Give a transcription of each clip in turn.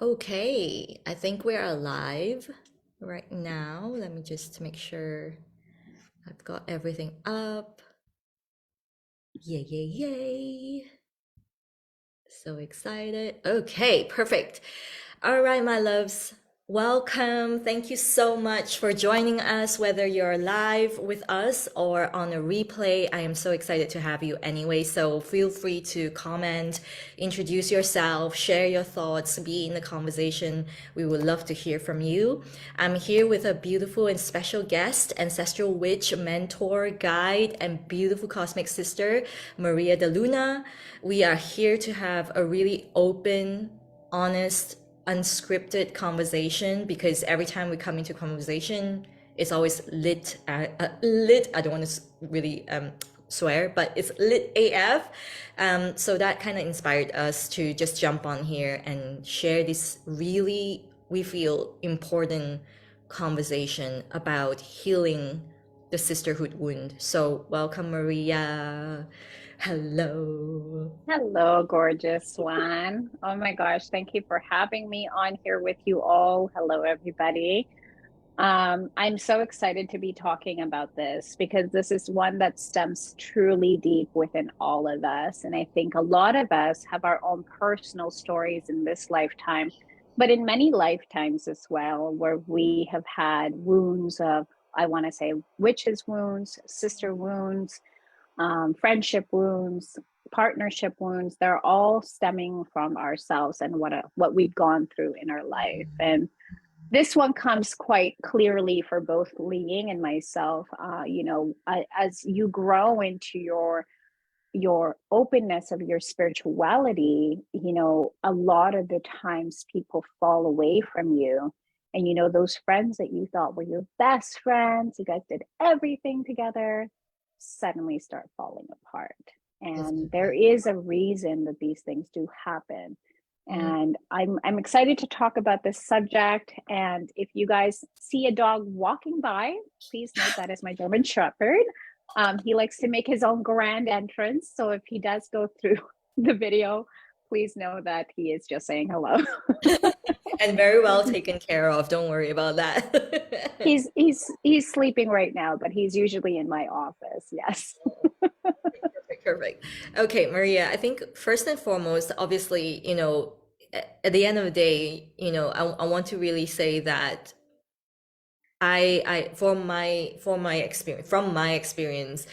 Okay, I think we're alive right now. Let me just make sure I've got everything up. Yay, yay, yay. So excited. Okay, perfect. All right, my loves. Welcome. Thank you so much for joining us, whether you're live with us or on a replay. I am so excited to have you anyway. So feel free to comment, introduce yourself, share your thoughts, be in the conversation. We would love to hear from you. I'm here with a beautiful and special guest, ancestral witch, mentor, guide, and beautiful cosmic sister, Maria de Luna. We are here to have a really open, honest, unscripted conversation because every time we come into conversation, it's always lit. I don't want to really swear, but it's lit AF. So that kind of inspired us to just jump on here and share this really, we feel, important conversation about healing the sisterhood wound. So welcome, Maria. Hello. Hello, gorgeous one. Oh my gosh, thank you for having me on here with you all. Hello, everybody. I'm so excited to be talking about this because this is one that stems truly deep within all of us. And I think a lot of us have our own personal stories in this lifetime, but in many lifetimes as well, where we have had wounds of, I want to say, witches' wounds, sister wounds, friendship wounds, partnership wounds. They're all stemming from ourselves and what we've gone through in our life. And this one comes quite clearly for both Li Ying and myself. As you grow into your openness of your spirituality, a lot of the times people fall away from you. And those friends that you thought were your best friends, you guys did everything together, suddenly start falling apart. And there is a reason that these things do happen. And I'm excited to talk about this subject. And if you guys see a dog walking by, please note that is my German Shepherd. He likes to make his own grand entrance. So if he does go through the video, please know that he is just saying hello. And very well taken care of. Don't worry about that. He's sleeping right now, but he's usually in my office. Yes. Perfect, perfect. Okay, Maria, I think first and foremost, obviously, at the end of the day, I want to really say that for my experience, from my experience,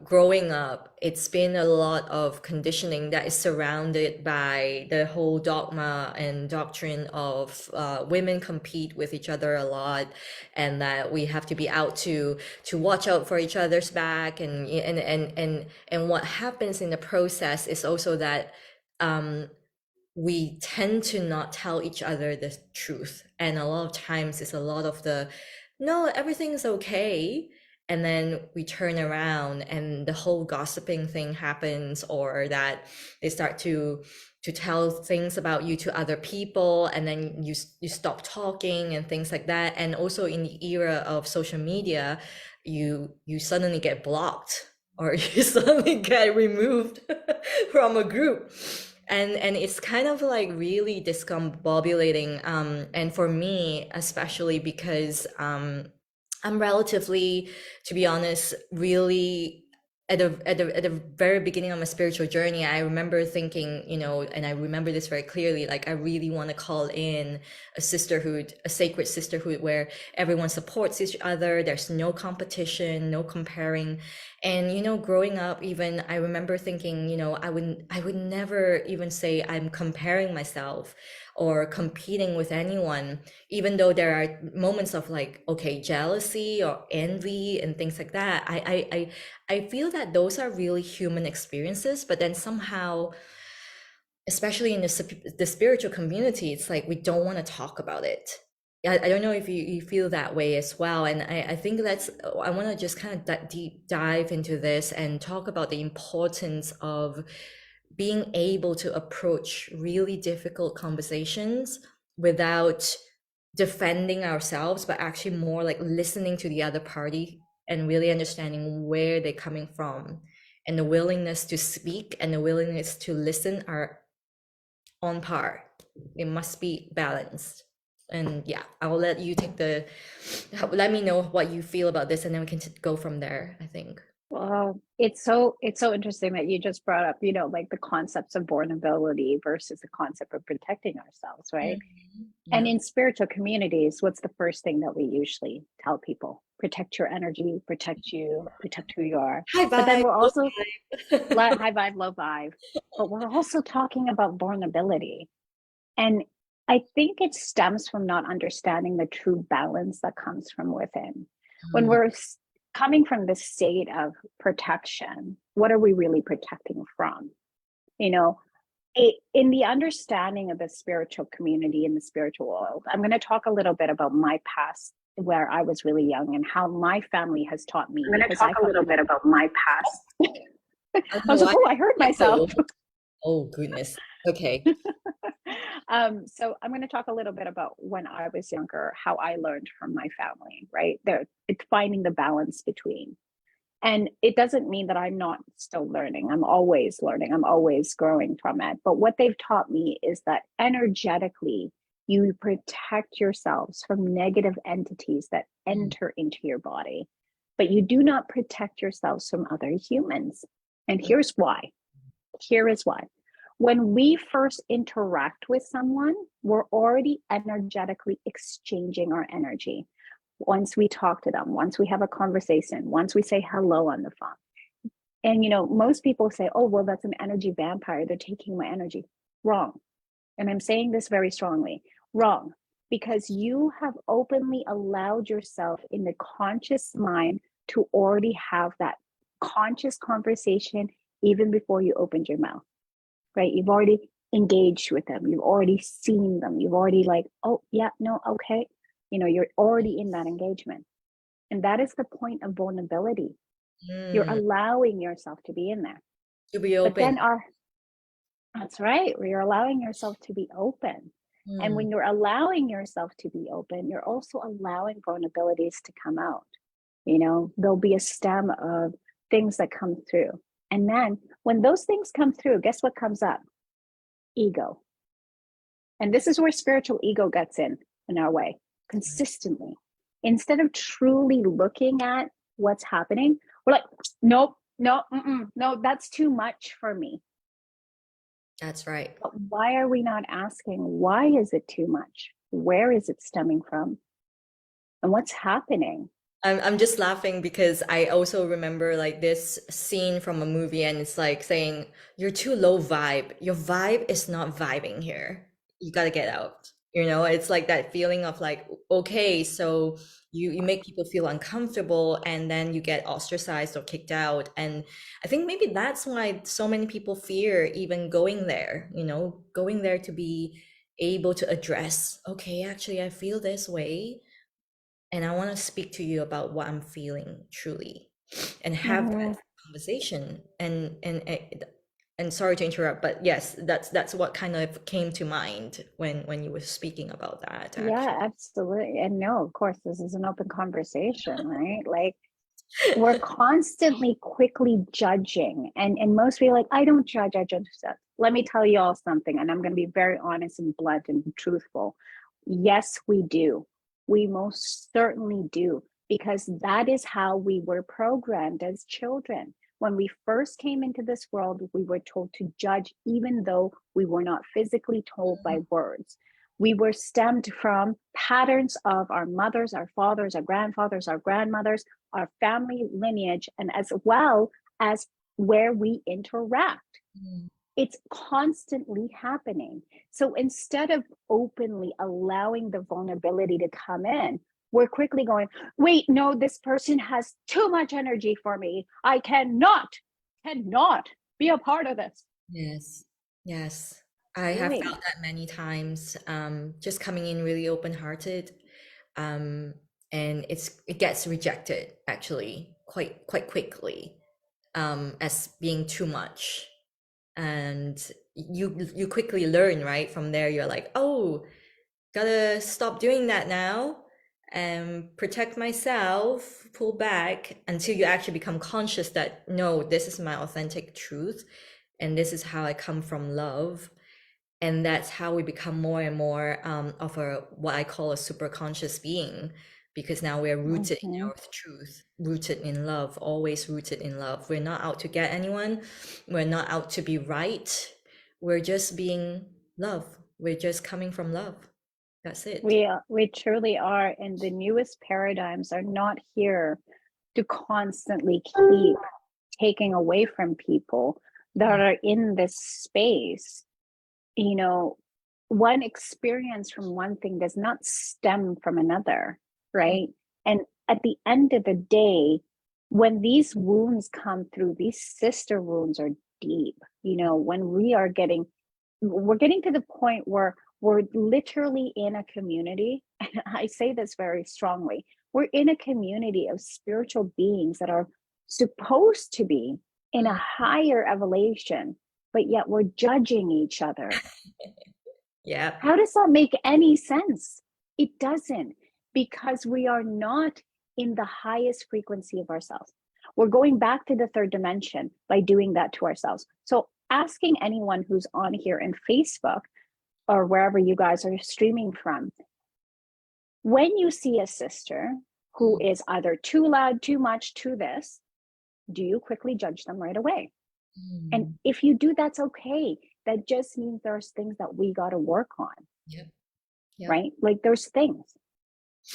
growing up, it's been a lot of conditioning that is surrounded by the whole dogma and doctrine of women compete with each other a lot, and that we have to be out to watch out for each other's back, and what happens in the process is also that we tend to not tell each other the truth. And a lot of times it's a lot of the, no, everything's okay. And then we turn around and the whole gossiping thing happens, or that they start to tell things about you to other people, and then you stop talking and things like that. And also in the era of social media, you suddenly get blocked, or you suddenly get removed from a group, and it's kind of like really discombobulating, and for me especially because I'm relatively, to be honest, really at the very beginning of my spiritual journey. I remember thinking, and I remember this very clearly, like I really want to call in a sisterhood, a sacred sisterhood where everyone supports each other, there's no competition, no comparing. And growing up, even I remember thinking, I would never even say I'm comparing myself or competing with anyone, even though there are moments of, like, okay, jealousy or envy and things like that. I feel that those are really human experiences, but then somehow, especially in the spiritual community, it's like we don't want to talk about it. I don't know if you feel that way as well. And I think I want to just kind of deep dive into this and talk about the importance of being able to approach really difficult conversations without defending ourselves, but actually more like listening to the other party and really understanding where they're coming from. And the willingness to speak and the willingness to listen are on par. It must be balanced. And yeah, I'll let you take the, let me know what you feel about this, and then we can go from there, I think. Well, it's so interesting that you just brought up, like the concepts of vulnerability versus the concept of protecting ourselves, right? Mhm. And Yeah. in spiritual communities, what's the first thing that we usually tell people? Protect your energy, protect you, protect who you are. High But then five. we're Low also five. high vibe, low vibe. But we're also talking about vulnerability. And I think it stems from not understanding the true balance that comes from within. When Mm, we're coming from this state of protection, what are we really protecting from? You know, in the understanding of the spiritual community in the spiritual world, I'm going to talk a little bit about my past where I was really young and how my family has taught me I'm going to because talk I a come little from a bit about my past. I don't I know was like, why. oh, I heard myself. Oh, oh goodness. Okay. So I'm going to talk a little bit about when I was younger, how I learned from my family, right? It's finding the balance between. And it doesn't mean that I'm not still learning. I'm always learning. I'm always growing from it. But what they've taught me is that energetically, you protect yourselves from negative entities that Mm, enter into your body, but you do not protect yourselves from other humans. And mm, here's why. Here is why. When we first interact with someone, we're already energetically exchanging our energy. Once we talk to them, once we have a conversation, once we say hello on the phone. And most people say, oh, well, that's an energy vampire. They're taking my energy. Wrong. And I'm saying this very strongly. Wrong. Because you have openly allowed yourself in the conscious mind to already have that conscious conversation even before you opened your mouth, right? You've already engaged with them. You've already seen them. You've already like, oh, yeah, no, okay. You're already in that engagement. And that is the point of vulnerability. You're mm. allowing yourself to be in there. To be But open. then that's right, you're allowing yourself to be open. And Mm, when you're allowing yourself to be open, you're also allowing vulnerabilities to come out. There'll be a stem of things that come through. And then when those things come through, guess what comes up? Ego. And this is where spiritual ego gets in our way consistently. Instead of truly looking at what's happening, we're like, nope, no, no, that's too much for me. that's right. But why are we not asking, why is it too much? Where is it stemming from? And what's happening? I'm just laughing because I also remember like this scene from a movie, and it's like saying, "You're too low vibe. Your vibe is not vibing here. You gotta get out." It's like that feeling of like, okay, so you make people feel uncomfortable, and then you get ostracized or kicked out. And I think maybe that's why so many people fear even going there, going there to be able to address, okay, actually I feel this way, and I want to speak to you about what I'm feeling truly, and have that Mhm. conversation. And sorry to interrupt, but yes, that's what kind of came to mind when you were speaking about that, Yeah, actually. absolutely. And no, of course, this is an open conversation, right? Like we're constantly quickly judging. And most people are like, I don't judge, I judge stuff. Let me tell you all something, and I'm going to be very honest and blunt and truthful. Yes, we do. We most certainly do, because that is how we were programmed as children. When we first came into this world, we were told to judge, even though we were not physically told by words. We were stemmed from patterns of our mothers, our fathers, our grandfathers, our grandmothers, our family lineage, and as well as where we interact. Mm. It's constantly happening. So instead of openly allowing the vulnerability to come in, we're quickly going, wait, no, this person has too much energy for me. I cannot be a part of this. Yes, yes. I have Doing. felt that many times, just coming in really open-hearted, um, and it gets rejected actually quite quickly, as being too much. And you quickly learn, right? From there, you're like, oh, gotta stop doing that now, and protect myself, pull back, until you actually become conscious that no, this is my authentic truth, and this is how I come from love. And that's how we become more and more of a what I call a super conscious being, because now we're rooted in Hmm. our truth, rooted in love, always rooted in love. We're not out to get anyone. We're not out to be right. We're just being love. We're just coming from love. That's it. We truly are, and the newest paradigms are not here to constantly keep taking away from people that are in this space. You know, one experience from one thing does not stem from another, right? And at the end of the day, when these wounds come through, these sister wounds are deep. When we're getting to the point where we're literally in a community. And I say this very strongly. We're in a community of spiritual beings that are supposed to be in a higher evolution, but yet we're judging each other. Yeah. How does that make any sense? It doesn't, because we are not in the highest frequency of ourselves. We're going back to the third dimension by doing that to ourselves. So asking anyone who's on here in Facebook or wherever you guys are streaming from, when you see a sister who is either too loud, too much, too this, do you quickly judge them right away? And Mm. if you do, that's okay. That just means there's things that we got to work on, Yep. Yep. right? Like there's things.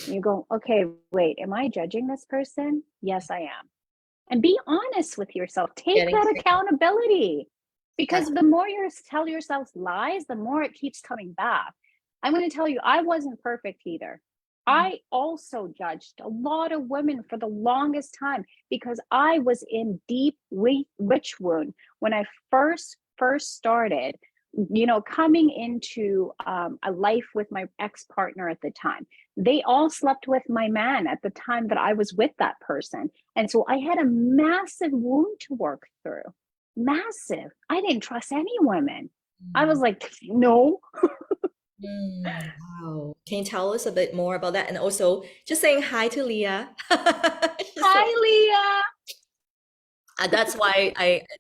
You go, okay, wait, am I judging this person? Yes, I am. And be honest with yourself. Take Getting that sick. accountability, because That's the more you tell yourself lies, the more it keeps coming back. I'm going to tell you, I wasn't perfect either. I also judged a lot of women for the longest time because I was in deep witch wound when I first started, coming into a life with my ex-partner at the time. They all slept with my man at the time that I was with that person. And so I had a massive wound to work through. Massive. I didn't trust any women. I was like, no. Wow. Can you tell us a bit more about that? And also, just saying hi to Leah. Just Hi, like Leah.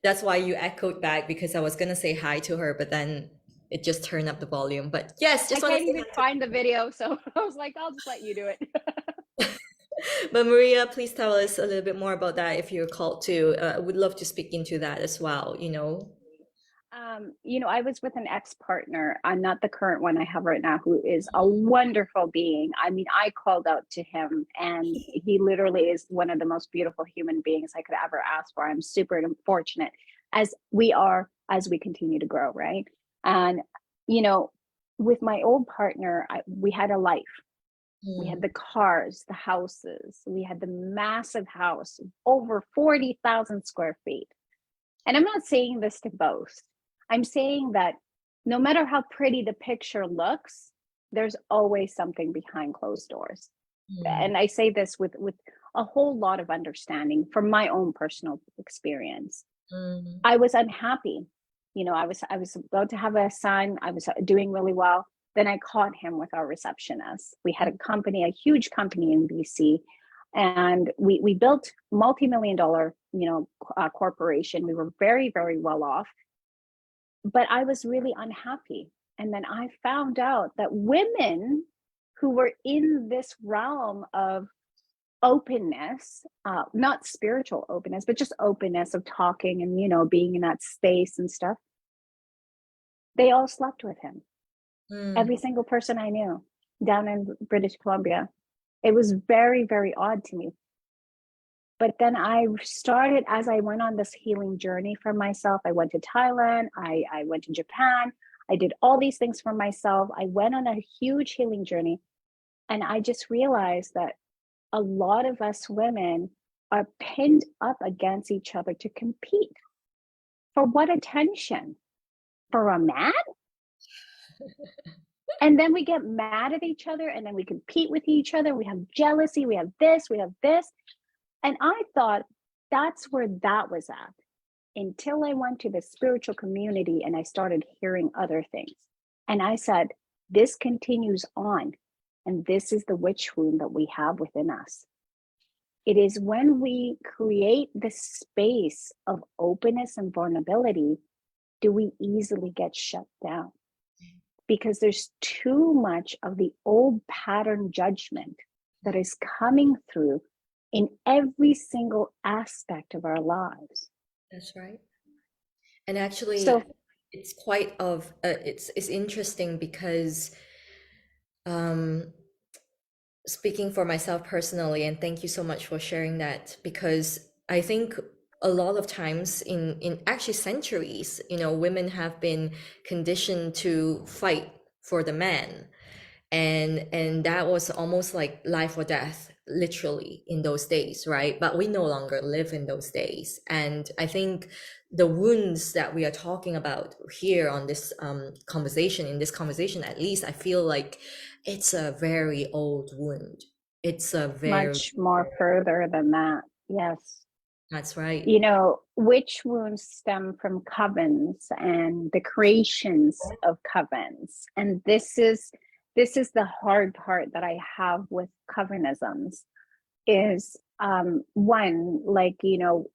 that's why you echoed back, because I was gonna say hi to her, but then it just turned up the volume. But yes, I just want to can't say even hi find the video. So I was like, I'll just let you do it. to. But Maria, please tell us a little bit more about that if you're called to. I would love to speak into that as well, you know. I was with an ex-partner, not the current one I have right now, who is a wonderful being. I mean, I called out to him, and he literally is one of the most beautiful human beings I could ever ask for. I'm super fortunate as we are, as we continue to grow, right? And, you know, with my old partner, we had a life. We had Mm, the cars, the houses, we had the massive house, over 40,000 square feet. And I'm not saying this to boast. I'm saying that no matter how pretty the picture looks, there's always something behind closed doors. mm, And I say this with a whole lot of understanding from my own personal experience. mm, I was unhappy. I was about to have a son. I was doing really well. Then I caught him with our receptionist. We had a company, a huge company in BC, and we built multi-million dollar, corporation. We were very, very well off, but I was really unhappy. And then I found out that women who were in this realm of openness, not spiritual openness, but just openness of talking and, being in that space and stuff, they all slept with him. mm, Every single person I knew down in British Columbia. It was very, very odd to me. But then I started, as I went on this healing journey for myself. I went to Thailand, I went to Japan, I did all these things for myself. I went on a huge healing journey. And I just realized that a lot of us women are pinned up against each other to compete. For what attention? For a man? And then we get mad at each other, and then we compete with each other. We have jealousy, we have this, we have this. And I thought that's where that was at, until I went to the spiritual community and I started hearing other things. And I said, this continues on. And this is the witch wound that we have within us. It is when we create this space of openness and vulnerability, do we easily get shut down. because there's too much of the old pattern judgment that is coming through in every single aspect of our lives. That's right. And actually, So, it's quite of it's interesting because um speaking for myself personally, and thank you so much for sharing that, because I think a lot of times in actually centuries, women have been conditioned to fight for the man, and that was almost like life or death literally in those days, right? But we no longer live in those days, and I think the wounds that we are talking about here on this conversation, in this conversation, at least I feel like it's a very old wound. It's a very much more further than that. Yes. That's right. You know, witch wounds stem from covens and the creations of covens. And this is the hard part that I have with covenisms is one, like,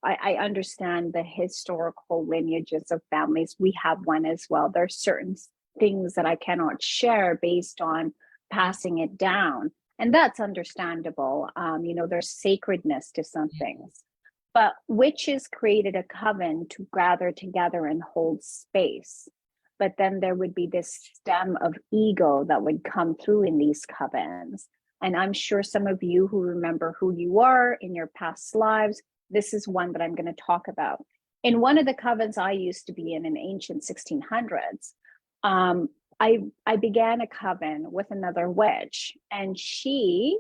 I understand the historical lineages of families. We have one as well. There's certain things that I cannot share based on passing it down. And that's understandable. There's sacredness to some things. But witches created a coven to gather together and hold space. But then there would be this stem of ego that would come through in these covens. And I'm sure some of you who remember who you are in your past lives, this is one that I'm going to talk about. In one of the covens I used to be in ancient 1600s, I began a coven with another witch, and she,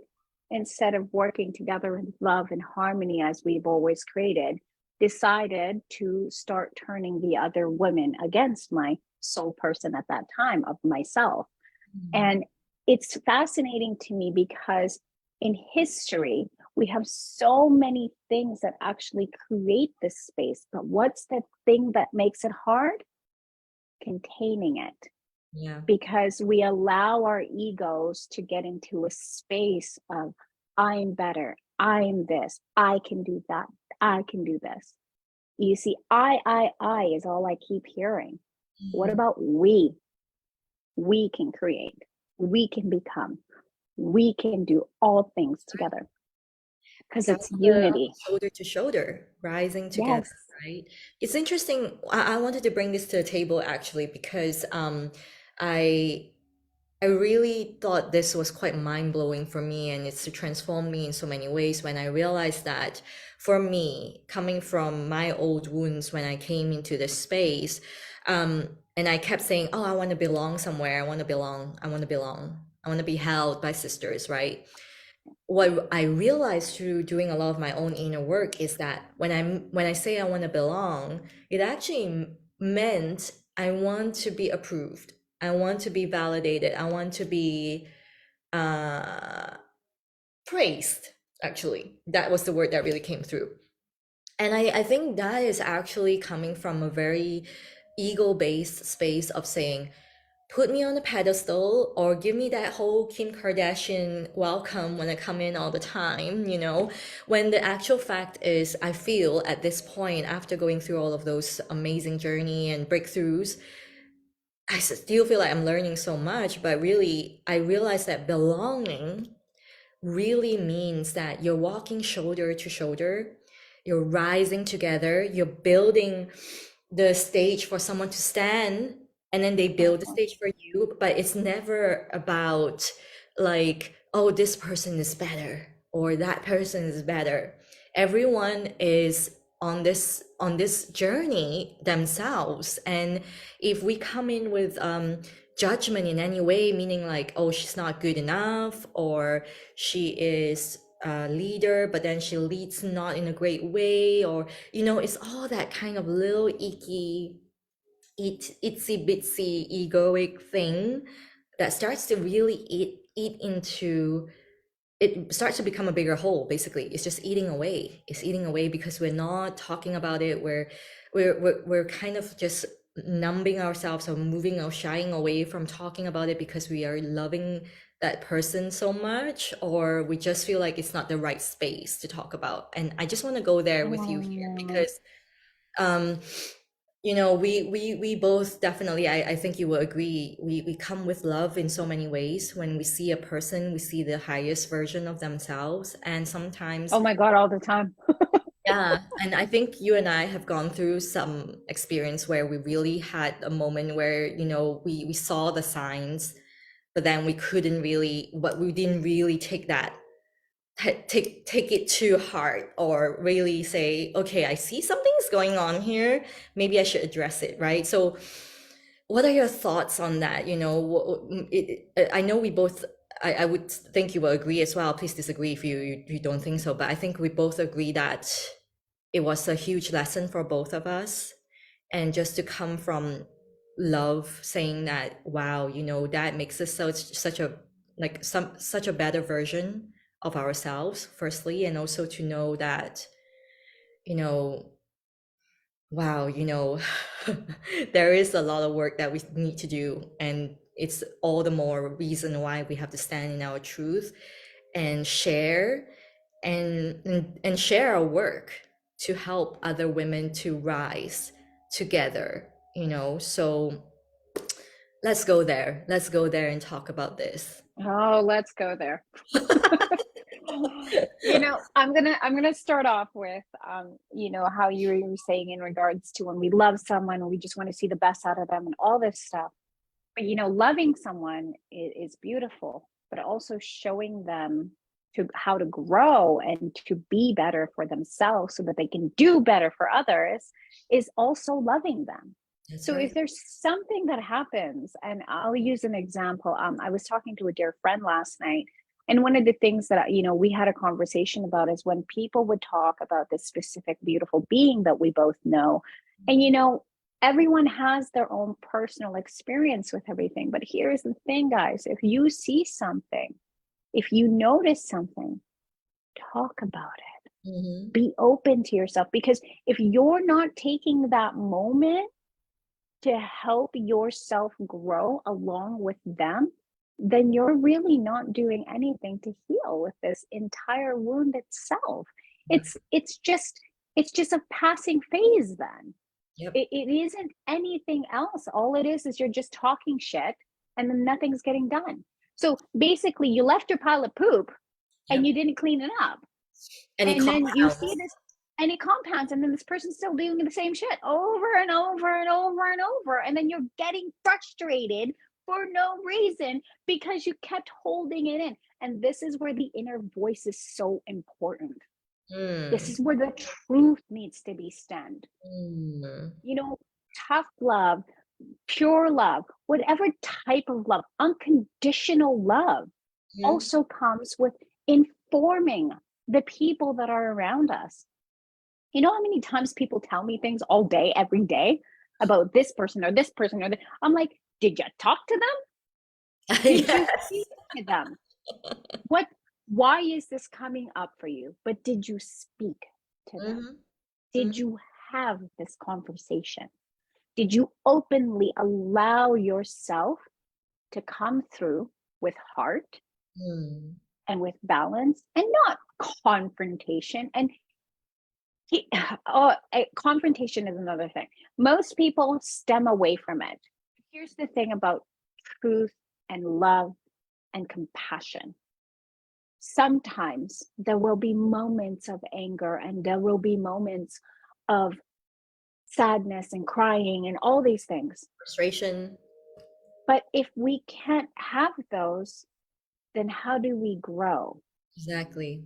instead of working together in love and harmony as we've always created, decided to start turning the other women against my soul person at that time of myself. Mhm. And it's fascinating to me because in history, we have so many things that actually create this space. But what's the thing that makes it hard? Containing it, Yeah. because we allow our egos to get into a space of, I'm better, I'm this, I can do that, I can do this. You see, I is all I keep hearing. What Mhm. about we? We can create, we can become, we can do all things together because That's it's the unity. shoulder to shoulder, rising together, Yes. right? It's interesting. I wanted to bring this to the table actually because I I really thought this was quite mind-blowing for me, and it's to transform me in so many ways when I realized that for me, coming from my old wounds when I came into this space, and I kept saying, "Oh, I want to belong somewhere. I want to belong. I want to belong. I want to be held by sisters," right? What I realized through doing a lot of my own inner work is that when I say I want to belong, it actually meant I want to be approved. I want to be validated. I want to be uh, praised. Actually, that was the word that really came through. And I think that is actually coming from a very ego-based space of saying, put me on a pedestal or give me that whole Kim Kardashian welcome when I come in all the time, when the actual fact is I feel at this point after going through all of those amazing journey and breakthroughs, I still feel like I'm learning so much, but really I realize that belonging really means that you're walking shoulder to shoulder, you're rising together, you're building the stage for someone to stand, and then they build the Mhm. stage for you, but it's never about like, oh, this person is better or that person is better. Everyone is on this journey themselves, and if we come in with judgment in any way, meaning like, oh, she's not good enough, or she is a leader but then she leads not in a great way, or it's all that kind of little icky, itsy bitsy egoic thing that starts to really eat into it, starts to become a bigger hole. Basically, it's just eating away. It's eating away because we're not talking about it. We're kind of just numbing ourselves or moving or shying away from talking about it because we are loving that person so much, or we just feel like it's not the right space to talk about. And I just want to go there with you here Mm, because um we both definitely, I think you will agree, we come with love in so many ways. When we see a person, we see the highest version of themselves. And sometimes, Oh my God, all the time. yeah, and I think you and I have gone through some experience where we really had a moment where, we saw the signs, but then we didn't really take that take it too hard, or really say, okay, I see something's going on here, maybe I should address it, right? So what are your thoughts on that? I know we both, I would think you will agree as well. Please disagree if you don't think so, but I think we both agree that it was a huge lesson for both of us. And just to come from love, saying that, wow, that makes us such a, like, such a better version of ourselves, firstly, and also to know that, you know wow, there is a lot of work that we need to do, and it's all the more reason why we have to stand in our truth and share, and share our work to help other women to rise together. So let's go there and talk about this. Oh, let's go there. I'm gonna start off with how you were saying in regards to when we love someone, we just want to see the best out of them and all this stuff. But loving someone is beautiful, but also showing them to how to grow and to be better for themselves so that they can do better for others is also loving them. That's So if right. there's something that happens, and I'll use an example. I was talking to a dear friend last night, and one of the things that we had a conversation about is when people would talk about this specific beautiful being that we both know, and everyone has their own personal experience with everything. But here's the thing, guys: if you see something, if you notice something, talk about it. Hmm. Be open to yourself, because if you're not taking that moment to help yourself grow along with them, then you're really not doing anything to heal with this entire wound itself. Yeah. It's just a passing phase then. Yep. It isn't anything else. All it is you're just talking shit, and then nothing's getting done. So basically you left your pile of poop and Yep. you didn't clean it up, Any and then you see compounds? this, and it compounds, and then this person's still doing the same shit over and over and over and over, and then you're getting frustrated for no reason because you kept holding it in. And this is where the inner voice is so important. This Mm. is where the truth needs to be stemmed. Mm. you know Tough love, pure love, whatever type of love, unconditional love, Yeah. also comes with informing the people that are around us. You know how many times people tell me things all day, every day, about this person or this person or that? I'm like, did you talk to them? Did you Yes. speak to them? What? Why is this coming up for you? But did you speak to them? Hmm. Did you have this conversation? Did you openly allow yourself to come through with heart Mm. and with balance, and not confrontation? And oh, confrontation is another thing. Most people stem away from it. Here's the thing about truth and love and compassion: sometimes there will be moments of anger, and there will be moments of sadness and crying and all these things. Frustration. But if we can't have those, then how do we grow? Exactly.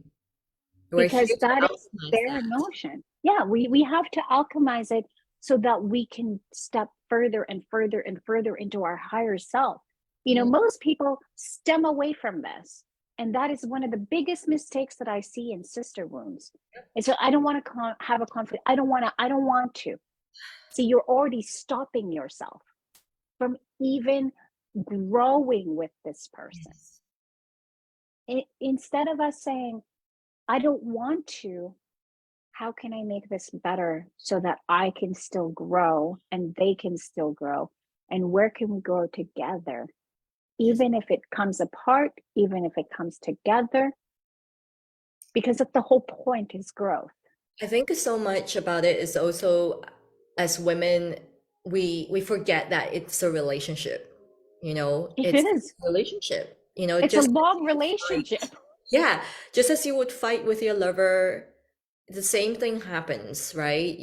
We're Because here to that is optimize their that. emotion. Yeah, we have to alchemize it so that we can step further and further and further into our higher self. Mm. Most people stem away from this. And that is one of the biggest mistakes that I see in sister wounds. And so I don't want to have a conflict. I don't want to. See, you're already stopping yourself from even growing with this person. Yes. Instead of us saying, I don't want to, how can I make this better so that I can still grow and they can still grow? And where can we grow together? Yes. Even if it comes apart, even if it comes together, because that's the whole point, is growth. I think so much about it is also, as women. we forget that it's a relationship, It it's is. a relationship, It's a just long like, relationship. yeah, just as you would fight with your lover, the same thing happens, right?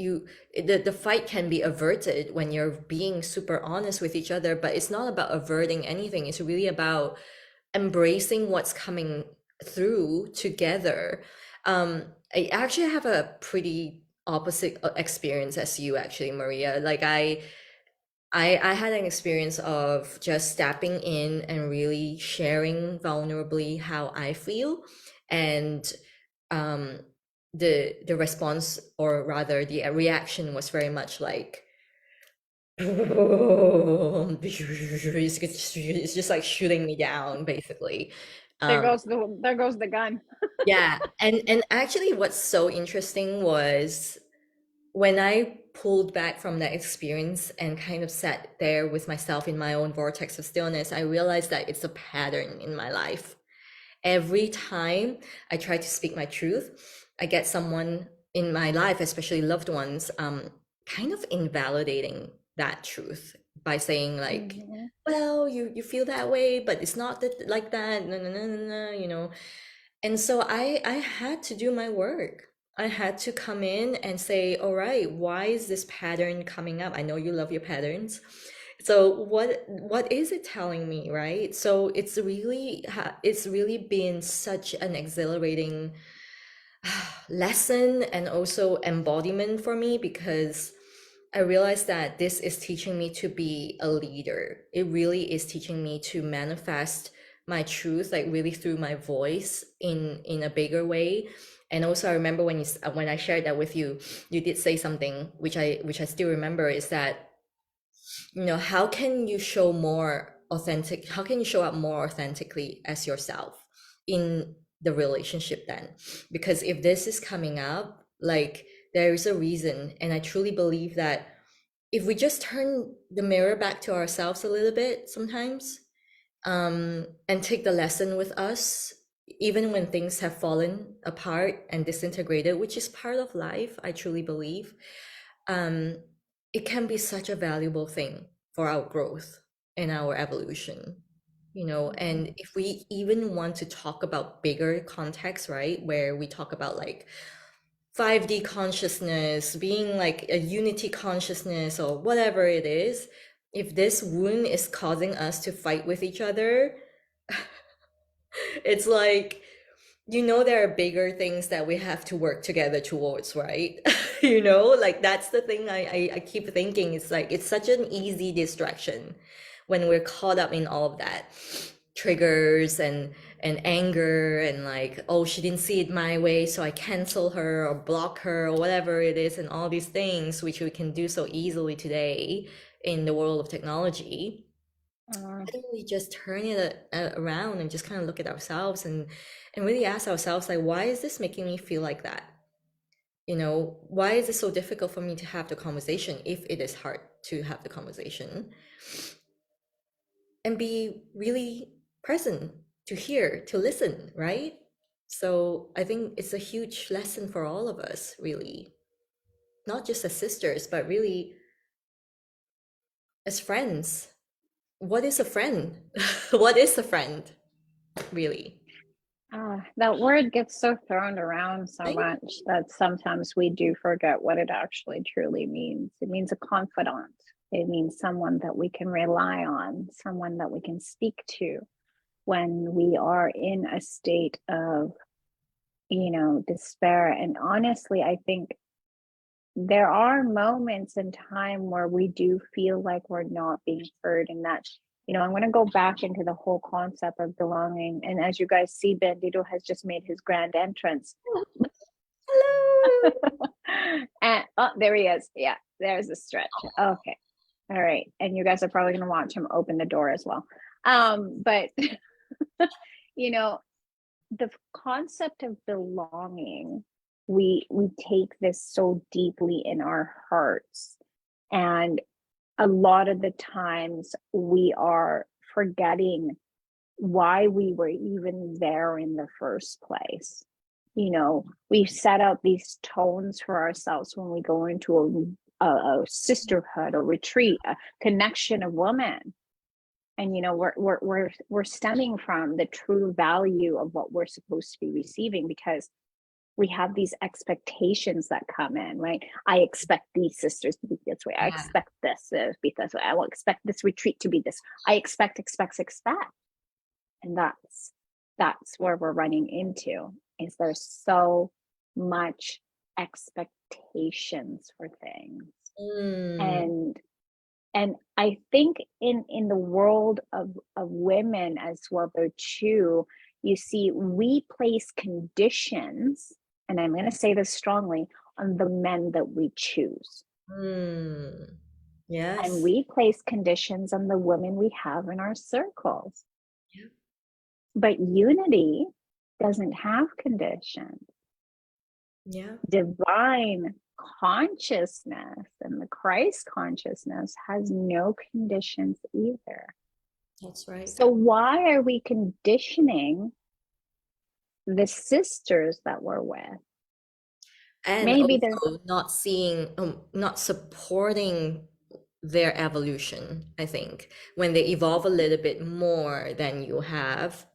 The fight can be averted when you're being super honest with each other, but it's not about averting anything. It's really about embracing what's coming through together. I actually have a pretty opposite experience as you, actually, Maria. Like I had an experience of just stepping in and really sharing vulnerably how I feel, and um, the response, or rather the reaction, was very much like it's just like shooting me down, basically. Um, There goes the gun. yeah, and actually, what's so interesting was when I pulled back from that experience and kind of sat there with myself in my own vortex of stillness, I realized that it's a pattern in my life. Every time I try to speak my truth, I get someone in my life, especially loved ones, kind of invalidating that truth by saying like, Mhm. well, you feel that way, but it's not that like that, no, no, no, no, no. And so I had to do my work. I had to come in and say, all right, why is this pattern coming up? I know you love your patterns. So what is it telling me, right? So it's really been such an exhilarating lesson and also embodiment for me, because I realized that this is teaching me to be a leader. It really is teaching me to manifest my truth, like really through my voice in a bigger way. And also, I remember when I shared that with you, you did say something which I still remember, is that how can you show more authentic? How can you show up more authentically as yourself in the relationship then? Because if this is coming up, like, there is a reason, and I truly believe that if we just turn the mirror back to ourselves a little bit sometimes, and take the lesson with us, even when things have fallen apart and disintegrated, which is part of life, I truly believe, um, it can be such a valuable thing for our growth and our evolution. And if we even want to talk about bigger context, right, where we talk about like 5D consciousness, being like a unity consciousness or whatever it is, if this wound is causing us to fight with each other, it's like, there are bigger things that we have to work together towards, right? Like that's the thing I keep thinking. It's like it's such an easy distraction when we're caught up in all of that triggers and anger, and like, oh, she didn't see it my way, so I cancel her or block her or whatever it is, and all these things which we can do so easily today in the world of technology. Mm. Why don't we just turn it around and just kind of look at ourselves and really ask ourselves, like, why is this making me feel like that? Why is it so difficult for me to have the conversation, if it is hard to have the conversation, and be really present to hear, to listen, right? So I think it's a huge lesson for all of us, really, not just as sisters, but really as friends. What is a friend? What is a friend, really? That word gets so thrown around so I know. much that sometimes we do forget what it actually truly means. It means a confidant. It means someone that we can rely on, someone that we can speak to when we are in a state of, despair. And honestly, I think there are moments in time where we do feel like we're not being heard, and that, I'm going to go back into the whole concept of belonging. And as you guys see, Bandito has just made his grand entrance. Hello. And oh, there he is. Yeah, there's a stretch. Okay, all right. And you guys are probably going to watch him open the door as well. But you know the concept of belonging, we take this so deeply in our hearts, and a lot of the times we are forgetting why we were even there in the first place. We set out these tones for ourselves when we go into a sisterhood, a retreat, a connection of women. And we're stemming from the true value of what we're supposed to be receiving, because we have these expectations that come in, right? I expect these sisters to be this way. I Yeah. expect this to be this way. I will expect this retreat to be this. I expect. And that's where we're running into, is there's so much expectations for things. Mm. And I think in the world of women as well, though, too, you see, we place conditions, and I'm going to say this strongly, on the men that we choose. Mm. And Yes. we place conditions on the women we have in our circles. Yeah. But unity doesn't have conditions. Yeah. Divine consciousness and the Christ consciousness has no conditions either. That's right. So why are we conditioning the sisters that we're with? And Maybe they're, also not seeing, not supporting their evolution, I think. When they evolve a little bit more than you have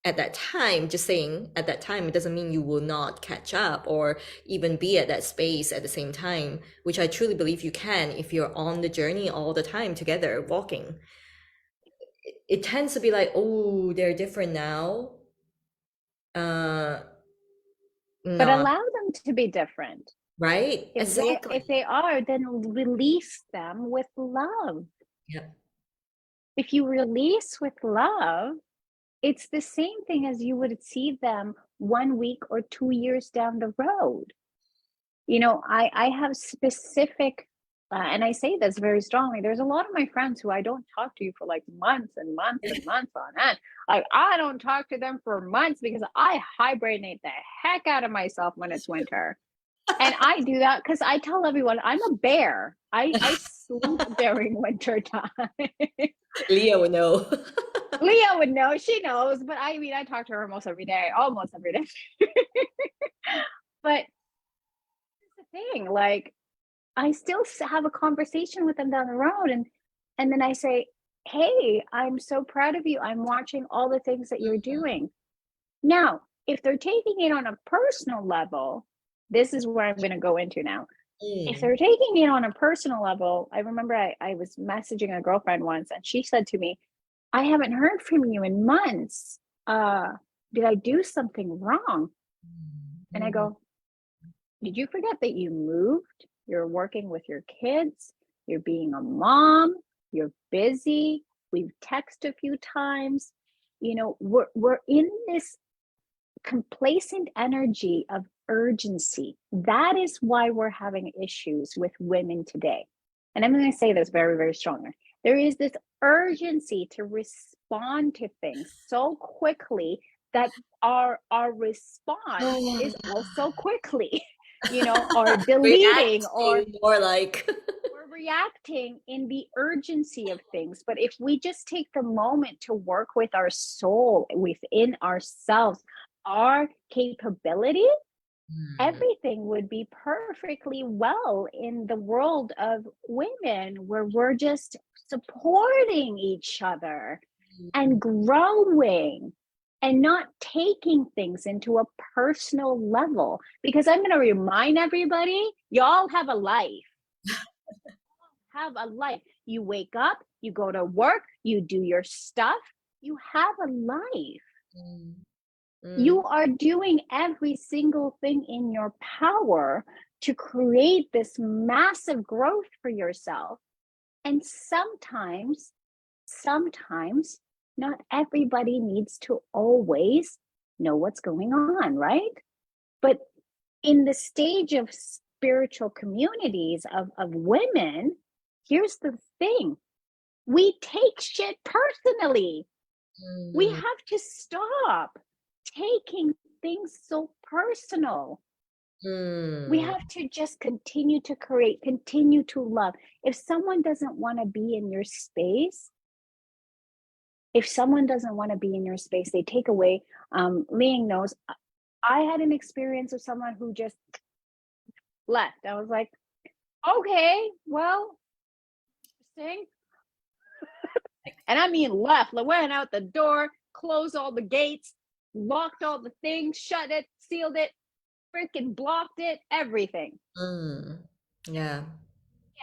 at that time, just saying at that time, it doesn't mean you will not catch up or even be at that space at the same time, which I truly believe you can if you're on the journey all the time together, walking. It tends to be like, oh, they're different now. Uh, but not, allow them to be different. right? If Exactly. they are, then release them with love. Yeah. If you release with love, it's the same thing as you would see them 1 week or 2 years down the road. I have specific, and I say this very strongly. There's a lot of my friends who I don't talk to for like months and months and months on end. Like, I don't talk to them for months because I hibernate the heck out of myself when it's winter. And I do that because I tell everyone I'm a bear. I sleep during winter time. Leah would know. Leah would know. She knows. But I mean, I talk to her almost every day. But here's the thing, like, I still have a conversation with them down the road, and then I say, "Hey, I'm so proud of you. I'm watching all the things that you're doing." Now, if they're taking it on a personal level, this is where I'm going to go into now. If Mm. they're taking it on a personal level, I remember I was messaging a girlfriend once, and she said to me, "I haven't heard from you in months. Did I do something wrong?" And I Mm. go, "Did you forget that you moved? You're working with your kids. You're being a mom. You're busy. We've texted a few times. We're in this complacent energy of urgency. That is why we're having issues with women today. And I'm going to say this very, very strongly. There is this urgency to respond to things so quickly that our response is also quickly, or deleting or Reacting more like. we're reacting in the urgency of things. But if we just take the moment to work with our soul within ourselves, our capability, Mm. everything would be perfectly well in the world of women, where we're just supporting each other and growing and not taking things into a personal level. Because I'm going to remind everybody, y'all have a life. Have a life. You wake up, you go to work, you do your stuff, you have a life. Mm. You Mm. are doing every single thing in your power to create this massive growth for yourself. And sometimes, not everybody needs to always know what's going on, right? But in the stage of spiritual communities of women, here's the thing: we take shit personally. We Mm. have to stop taking things so personal. We Mm. have to just continue to create, continue to love. If someone doesn't want to be in your space, they take away. Ling knows. I had an experience of someone who just left. I was like, Okay, well, interesting. And I mean left, like went out the door, closed all the gates, locked all the things, shut it, sealed it, freaking blocked it, everything. Mm, yeah.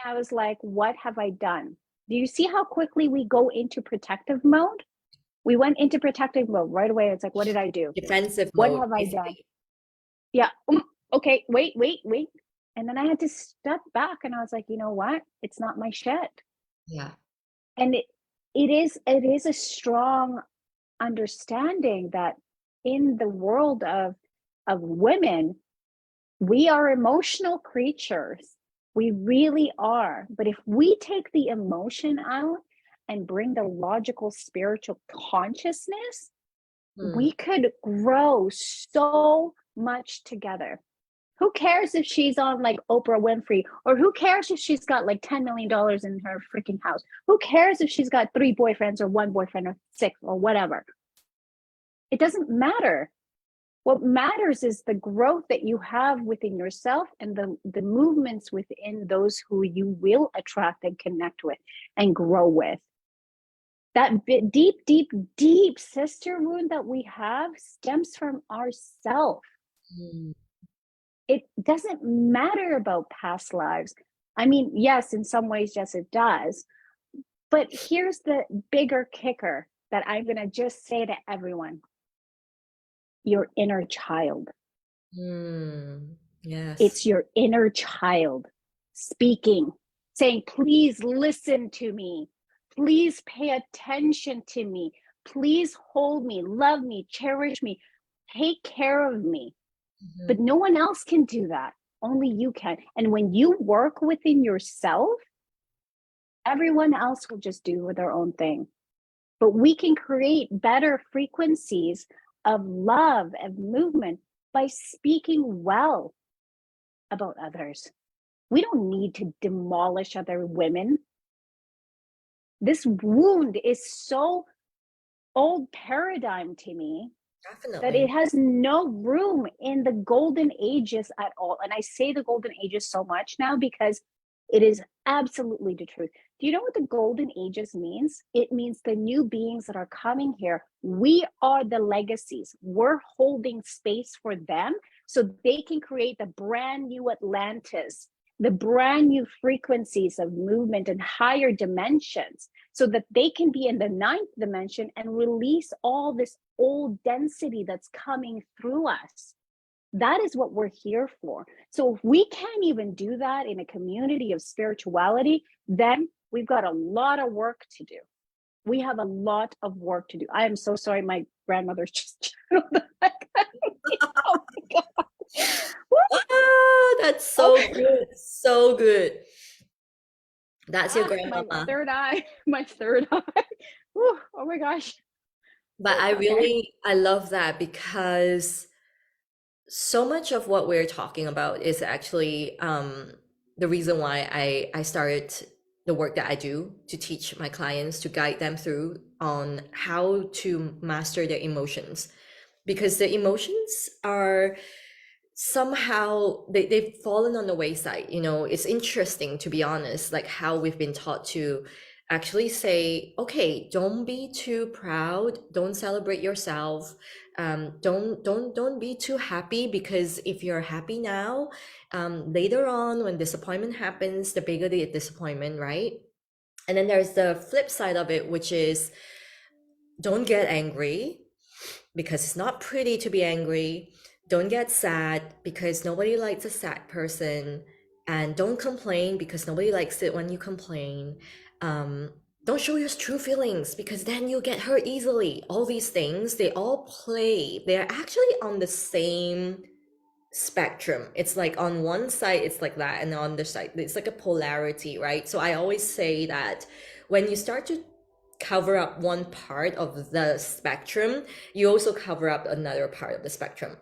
I was like, what have I done? Do you see how quickly we go into protective mode? We went into protective mode right away. It's like, what did I do? Defensive What mode, have I done? basically. Yeah. Okay. Wait. And then I had to step back and I was like, you know what? It's not my shit. Yeah. And it is a strong understanding that in the world of women, we are emotional creatures. We really are. But if we take the emotion out and bring the logical spiritual consciousness, Mm, we could grow so much together. Who cares if she's on like Oprah Winfrey, or who cares if she's got like $10 million in her freaking house? Who cares if she's got three boyfriends or one boyfriend or six or whatever? It doesn't matter. What matters is the growth that you have within yourself and the movements within those who you will attract and connect with and grow with. That deep sister wound that we have stems from ourself. mm, It doesn't matter about past lives. I mean, yes, in some ways, yes, it does. But here's the bigger kicker that I'm going to just say to everyone: your inner child. mm. Yes. It's your inner child speaking, saying, please listen to me. Please pay attention to me. Please hold me, love me, cherish me, take care of me. Mhm. But no one else can do that. Only you can. And when you work within yourself, everyone else will just do their own thing. But we can create better frequencies of love and movement by speaking well about others. We don't need to demolish other women. This wound is so old paradigm to me that it Definitely. has no room in the golden ages at all. And I say the golden ages so much now because it is absolutely the truth. Do you know what the golden ages means? It means the new beings that are coming here. We are the legacies. We're holding space for them so they can create the brand new Atlantis, the brand new frequencies of movement and higher dimensions, so that they can be in the ninth dimension and release all this old density that's coming through us. That is what we're here for. So if we can't even do that in a community of spirituality, then we've got a lot of work to do. We have a lot of work to do. I am so sorry. My grandmother's just channeled the heck out of me. Oh my God. Ah, that's so Okay. good. So good. That's your My grandmama. third eye. My third eye. Whew, oh my gosh. But Okay. I love that because so much of what we're talking about is actually the reason why I started the work that I do to teach my clients to guide them through on how to master their emotions, because the emotions are somehow they've fallen on the wayside. It's interesting, to be honest, like how we've been taught to actually say, okay, don't be too proud, don't celebrate yourself, don't be too happy, because if you're happy now, later on when disappointment happens, the bigger the disappointment, right? And then there's the flip side of it, which is don't get angry because it's not pretty to be angry. Don't get sad because nobody likes a sad person. And don't complain because nobody likes it when you complain. Um, don't show your true feelings because then you'll get hurt easily. All these things, they all play. They're actually on the same spectrum. It's like on one side, it's like that, and on the side, it's like a polarity, right? So I always say that when you start to cover up one part of the spectrum, you also cover up another part of the spectrum.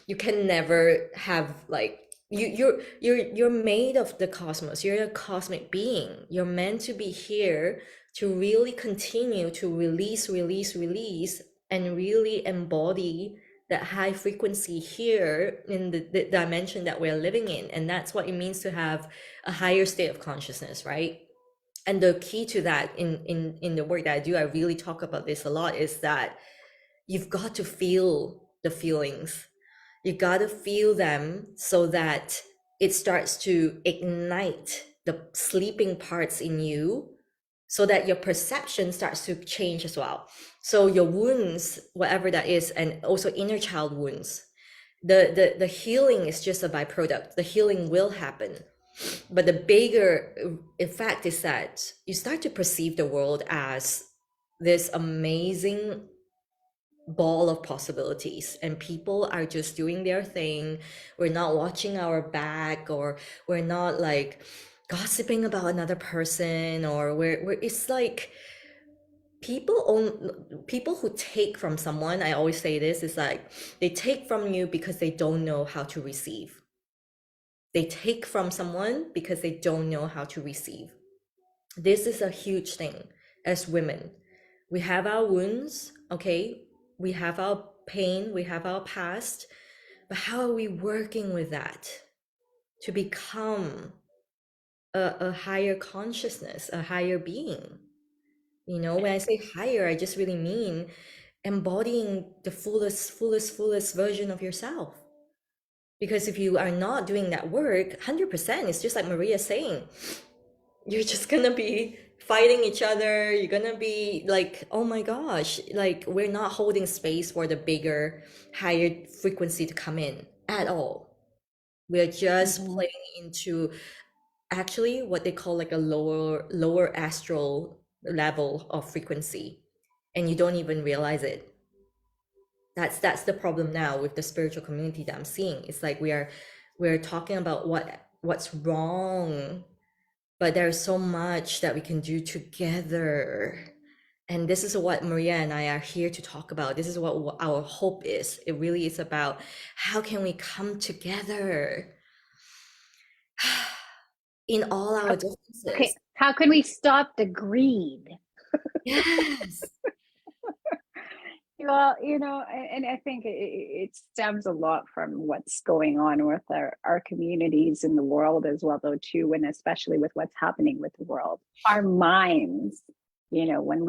You can never have like you're made of the cosmos. You're a cosmic being. You're meant to be here to really continue to release, and really embody that high frequency here in the dimension that we're living in. And that's what it means to have a higher state of consciousness, right? And the key to that in the work that I do, I really talk about this a lot, is that you've got to feel the feelings. You got to feel them so that it starts to ignite the sleeping parts in you, so that your perception starts to change as well. So your wounds, whatever that is, and also inner child wounds, the healing is just a byproduct. The healing will happen, but the bigger effect is that you start to perceive the world as this amazing ball of possibilities, and people are just doing their thing. We're not watching our back, or we're not like gossiping about another person, or we're it's like people who take from someone, I always say this, is like they take from you because they don't know how to receive. They take from someone because they don't know how to receive. This is a huge thing as women. We have our wounds, okay? We have our pain, we have our past, but how are we working with that to become a higher consciousness, a higher being? You know, when I say higher, I just really mean embodying the fullest version of yourself. Because if you are not doing that work, 100%, it's just like Maria saying, you're just gonna be fighting each other. You're gonna be like, oh my gosh, like we're not holding space for the bigger, higher frequency to come in at all. We're just Mm-hmm. playing into actually what they call like a lower astral level of frequency, and you don't even realize it. That's the problem now with the spiritual community that I'm seeing. It's like we're talking about what's wrong, but there's so much that we can do together. And this is what Maria and I are here to talk about. This is what our hope is. It really is about how can we come together in all our Okay, differences. how can we stop the greed? Yes. Well, and I think it stems a lot from what's going on with our communities in the world as well, though, too, and especially with what's happening with the world. Our minds, when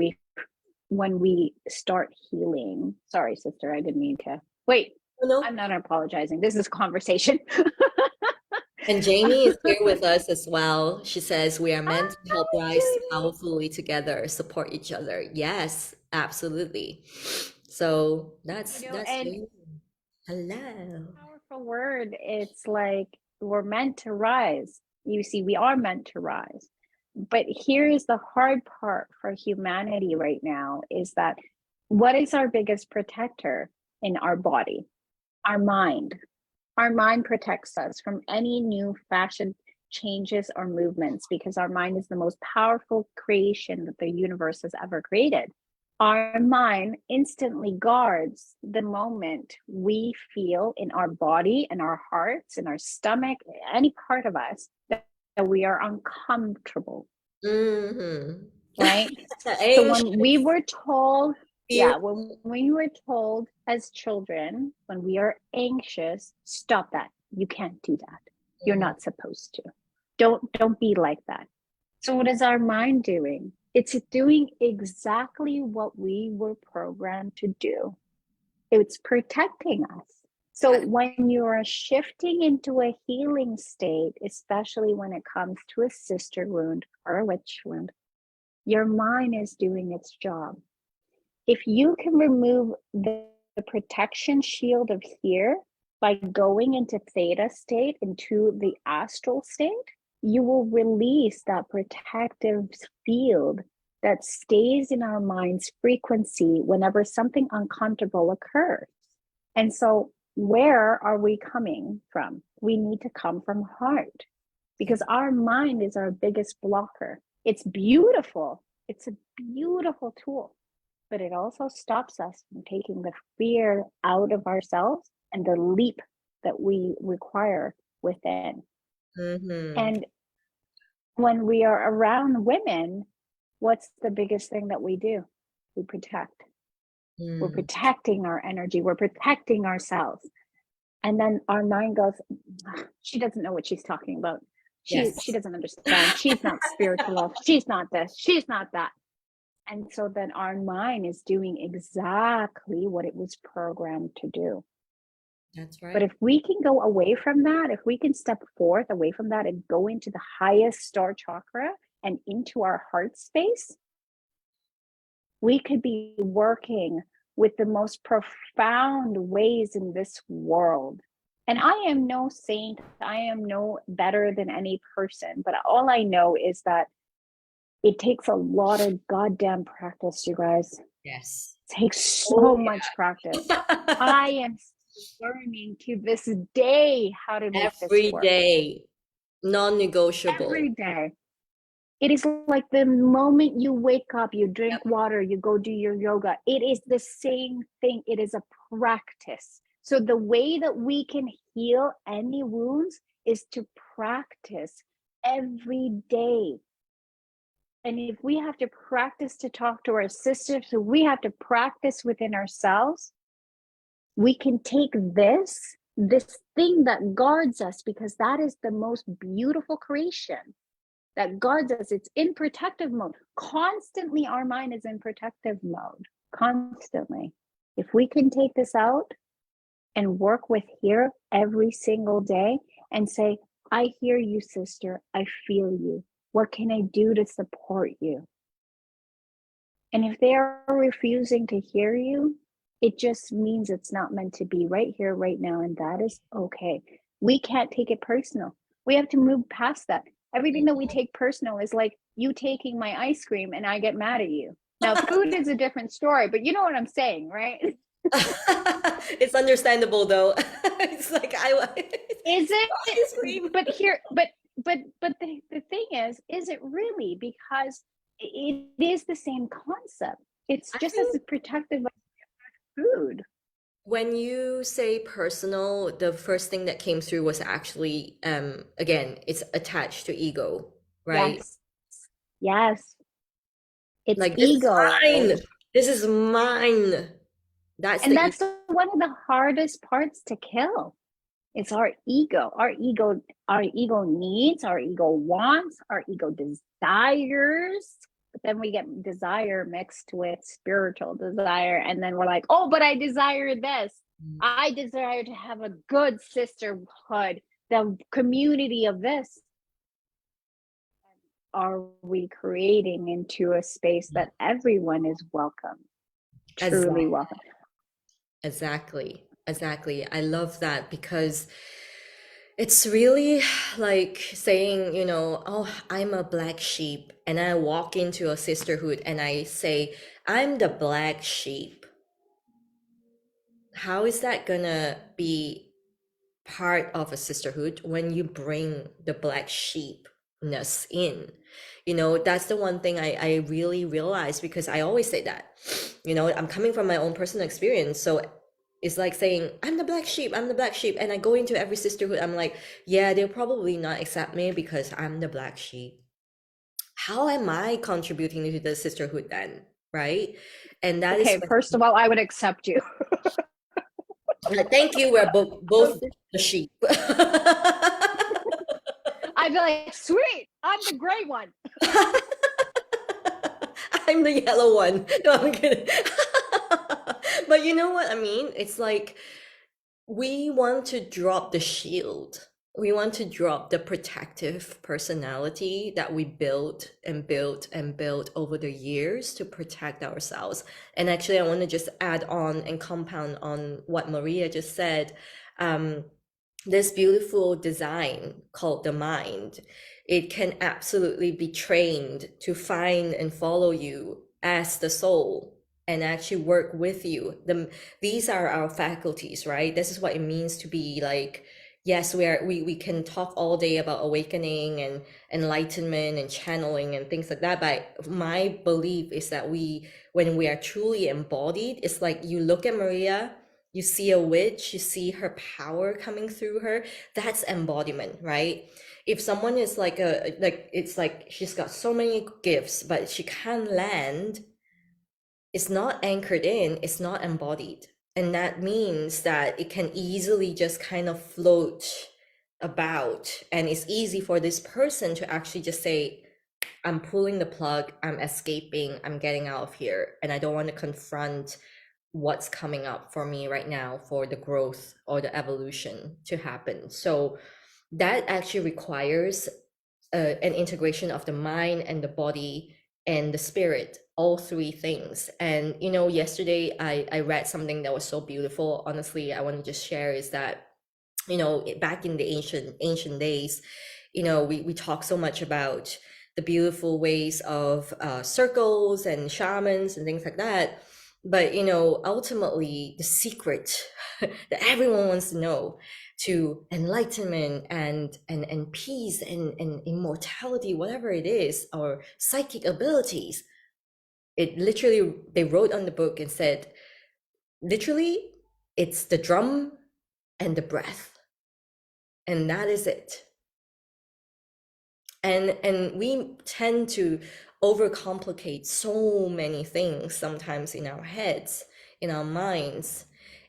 we start healing. Sorry, sister, I didn't mean to. Wait, You know, I'm not apologizing. This is conversation. and Jamie is here with us as well. She says we are meant to help Hi, rise Jamie. powerfully together, support each other. Yes, absolutely. So that's And Jamie. Hello. powerful word. It's like we're meant to rise. You see, we are meant to rise. But here's the hard part for humanity right now is that what is our biggest protector in our body? Our mind. Our mind protects us from any new fashion changes or movements because our mind is the most powerful creation that the universe has ever created. Our mind instantly guards the moment we feel in our body, in our hearts, in our stomach, any part of us that we are uncomfortable, Mm-hmm. right? So when we Anxious, were told, fear. yeah, when we were told as children, when we are anxious, stop that. You can't do that. You're Mhm. not supposed to. Don't be like that. So what is our mind doing? It's doing exactly what we were programmed to do. It's protecting us. So Yeah. when you are shifting into a healing state, especially when it comes to a sister wound or a witch wound, your mind is doing its job. If you can remove the protection shield of here by going into theta state, into the astral state, you will release that protective field that stays in our mind's frequency whenever something uncomfortable occurs. And so, where are we coming from? We need to come from heart because our mind is our biggest blocker. It's beautiful, it's a beautiful tool, but it also stops us from taking the fear out of ourselves and the leap that we require within. Mm-hmm. And when we are around women, what's the biggest thing that we do? We protect. We're Mm. protecting our energy. We're protecting ourselves. And then our mind goes, she doesn't know what she's talking about. She Yes. doesn't understand. She's not spiritual. She's not this. She's not that. And so then our mind is doing exactly what it was programmed to do. That's But right. if we can go away from that, if we can step forth away from that and go into the highest star chakra and into our heart space, we could be working with the most profound ways in this world. And I am no saint, I am no better than any person, but all I know is that it takes a lot of goddamn practice, you guys. It Yes. takes Oh so much practice. yeah. I am learning to this day how to make this Every work. day, non-negotiable. Every day. It is like the moment you wake up, you drink Yep. water, you go do your yoga. It is the same thing. It is a practice. So the way that we can heal any wounds is to practice every day. And if we have to practice to talk to our sisters, so we have to practice within ourselves, we can take this thing that guards us, because that is the most beautiful creation that guards us. It's in protective mode. Constantly, our mind is in protective mode. Constantly. If we can take this out and work with here every single day and say, I hear you, sister. I feel you. What can I do to support you? And if they are refusing to hear you, it just means it's not meant to be right here, right now. And that is okay. We can't take it personal. We have to move past that. Everything that we take personal is like you taking my ice cream and I get mad at you. Now, food is a different story, but you know what I'm saying, right? It's understandable though. It's like Is it? ice cream. But here, but the thing is it really? Because it is the same concept. It's I just as think protective of food. when you say personal, the first thing that came through was actually again, it's attached to ego, right? Yes. Yes. It's Like this is ego. mine. This is mine. That's And the ego. that's one of the hardest parts to kill. It's our ego. Our ego needs, our ego wants, our ego desires. But then we get desire mixed with spiritual desire. And then we're like, oh, but I desire this. I desire to have a good sisterhood, the community of this. Are we creating into a space that everyone is welcome, truly Exactly. welcome? Exactly. Exactly. I love that because it's really like saying, oh, I'm a black sheep, and I walk into a sisterhood and I say, I'm the black sheep. How is that gonna be part of a sisterhood when you bring the black sheepness in? That's the one thing I really realized, because I always say that, I'm coming from my own personal experience. So it's like saying, I'm the black sheep, I'm the black sheep. And I go into every sisterhood, I'm like, yeah, they'll probably not accept me because I'm the black sheep. How am I contributing to the sisterhood then? Right? And that is Okay, first of all, I would accept you. thank you, we're both the sheep. I'd be like, sweet, I'm the gray one. I'm the yellow one. No, I'm kidding. But you know what I mean? It's like we want to drop the shield. We want to drop the protective personality that we built and built and built over the years to protect ourselves. And actually, I want to just add on and compound on what Maria just said. Um, this beautiful design called the mind, it can absolutely be trained to find and follow you as the soul and actually work with you. These are our faculties, right? This is what it means to be like, yes, we can talk all day about awakening and enlightenment and channeling and things like that, but my belief is that when we are truly embodied, it's like you look at Maria, you see a witch, you see her power coming through her. That's embodiment, right? If someone is like it's like she's got so many gifts but she can't land, it's not anchored in, it's not embodied. And that means that it can easily just kind of float about. And it's easy for this person to actually just say, I'm pulling the plug, I'm escaping, I'm getting out of here. And I don't want to confront what's coming up for me right now for the growth or the evolution to happen. So that actually requires an integration of the mind and the body and the spirit, all three things. And yesterday I read something that was so beautiful. Honestly, I want to just share is that back in the ancient days, we talk so much about the beautiful ways of circles and shamans and things like that. But ultimately, the secret that everyone wants to know to enlightenment and peace and immortality, whatever it is, or psychic abilities, it literally, they wrote on the book and said, literally, it's the drum and the breath, and that is it. And we tend to overcomplicate so many things sometimes in our heads, in our minds,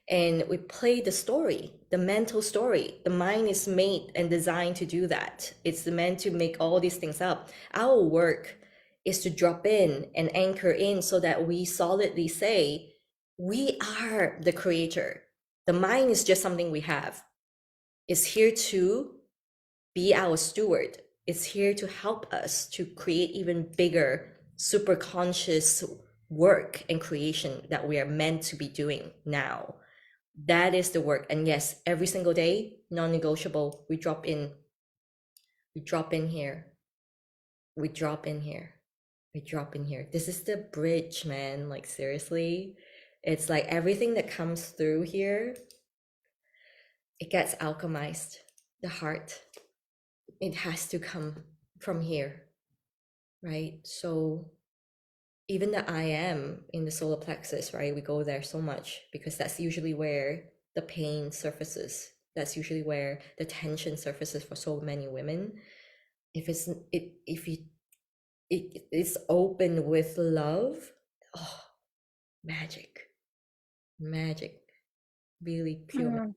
and we play the story, the mental story. The mind is made and designed to do that. It's meant to make all these things up. Our work is to drop in and anchor in so that we solidly say we are the creator. The mind is just something we have. It's here to be our steward. It's here to help us to create even bigger, super conscious work and creation that we are meant to be doing now. That is the work. And yes, every single day, non-negotiable, we drop in. We drop in here. We drop in here. We drop in here. This is the bridge, man. Like, seriously. It's like everything that comes through here, it gets alchemized. The heart, it has to come from here, right? So even the I am in the solar plexus, right? We go there so much because that's usually where the pain surfaces. That's usually where the tension surfaces for so many women. If it's it if you it is open with love, oh, magic, magic, really pure. Mm.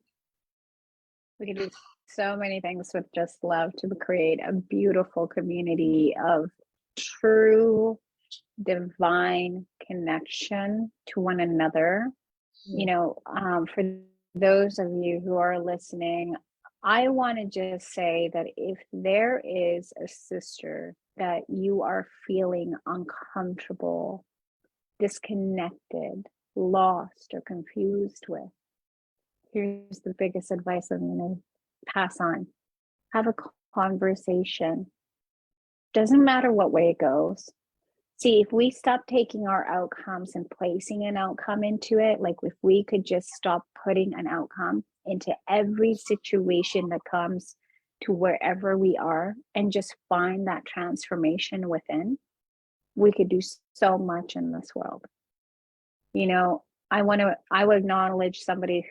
We can do so many things with just love to create a beautiful community of true divine connection to one another. For those of you who are listening, I want to just say that if there is a sister that you are feeling uncomfortable, disconnected, lost, or confused with, here's the biggest advice I'm going to pass on. Have a conversation. Doesn't matter what way it goes. See, if we stop taking our outcomes and placing an outcome into it, like if we could just stop putting an outcome into every situation that comes to wherever we are and just find that transformation within, we could do so much in this world. I will acknowledge somebody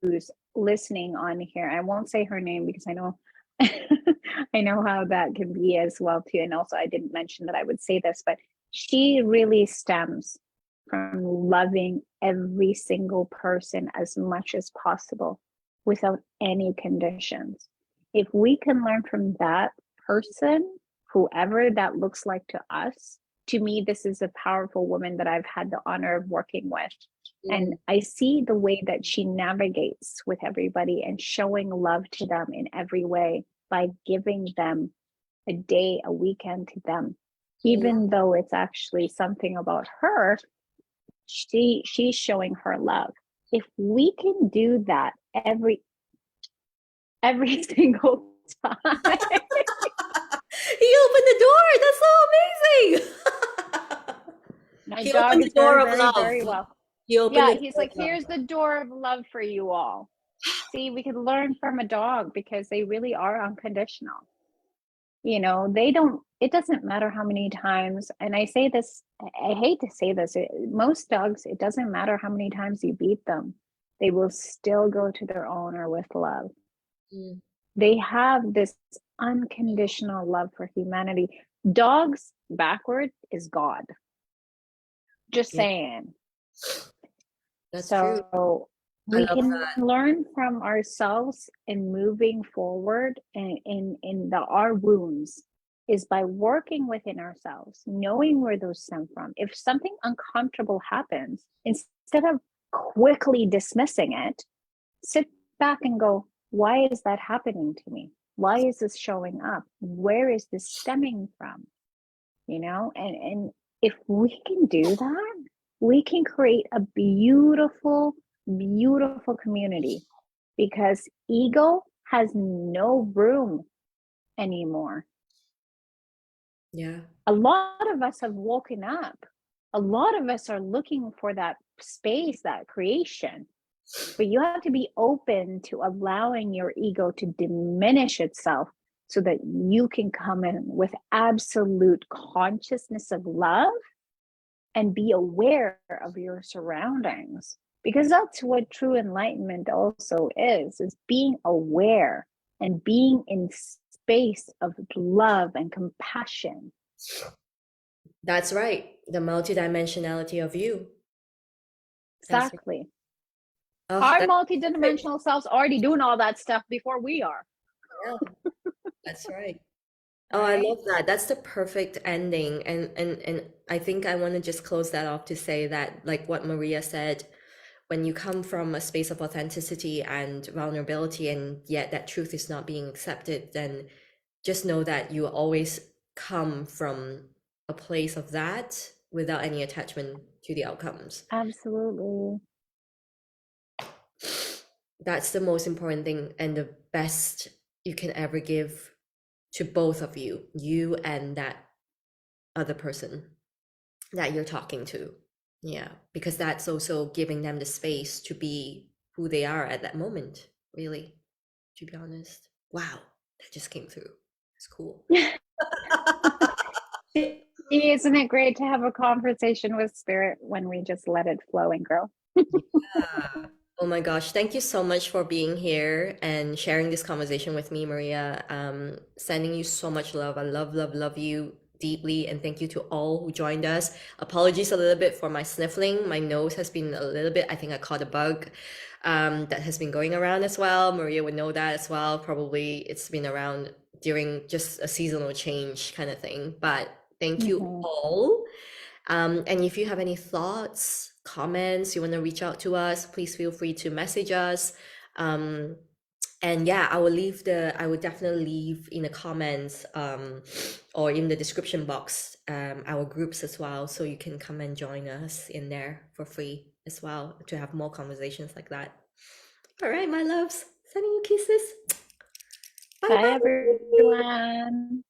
who's listening on here. I won't say her name because I know I know how that can be as well too. And also I didn't mention that I would say this, but she really stems from loving every single person as much as possible without any conditions. If we can learn from that person, whoever that looks like to us, to me, this is a powerful woman that I've had the honor of working with. And I see the way that she navigates with everybody and showing love to them in every way by giving them a day, a weekend to them. Even though it's actually something about her, she's showing her love. If we can do that every single time. He opened the door. That's so amazing. My He dog opened is the door very, of very, love. very well. He opened Yeah, the he's door of like, love. here's the door of love for you all. See, we could learn from a dog because they really are unconditional. It doesn't matter how many times, and I say this, I hate to say this, most dogs, it doesn't matter how many times you beat them, they will still go to their owner with love. They have this unconditional love for humanity. Dogs backward is God. Just Yeah, saying. that's true. So I we love can that. learn from ourselves in moving forward and in our wounds is by working within ourselves, knowing where those stem from. If something uncomfortable happens, instead of quickly dismissing it, sit back and go, why is that happening to me? Why is this showing up? Where is this stemming from? And if we can do that, we can create a beautiful, beautiful community because ego has no room anymore. Yeah. A lot of us have woken up. A lot of us are looking for that space, that creation. But you have to be open to allowing your ego to diminish itself so that you can come in with absolute consciousness of love and be aware of your surroundings, because that's what true enlightenment also is being aware and being in space of love and compassion. That's right. The multidimensionality of you. That's right. Exactly. Oh, Our that's perfect. multidimensional selves already doing all that stuff before we are, Yeah, that's right. Oh, I right? love that. That's the perfect ending. And I think I want to just close that off to say that, like what Maria said, when you come from a space of authenticity and vulnerability, and yet that truth is not being accepted, then just know that you always come from a place of that without any attachment to the outcomes. Absolutely. That's the most important thing and the best you can ever give to both of you, you and that other person that you're talking to. Yeah, because that's also giving them the space to be who they are at that moment, really, to be honest. Wow, that just came through. It's cool. Isn't it great to have a conversation with spirit when we just let it flow and grow? Yeah. Oh my gosh, thank you so much for being here and sharing this conversation with me, Maria. Sending you so much love. I love, love, love you deeply. And thank you to all who joined us. Apologies a little bit for my sniffling. My nose has been a little bit, I think I caught a bug that has been going around as well. Maria would know that as well. Probably it's been around during just a seasonal change kind of thing. But thank you Mm-hmm. all. And if you have any thoughts, comments, you want to reach out to us, please feel free to message us. Um, and yeah, I will definitely leave in the comments or in the description box our groups as well. So you can come and join us in there for free as well to have more conversations like that. All right, my loves, sending you kisses. Bye Bye, bye. everyone.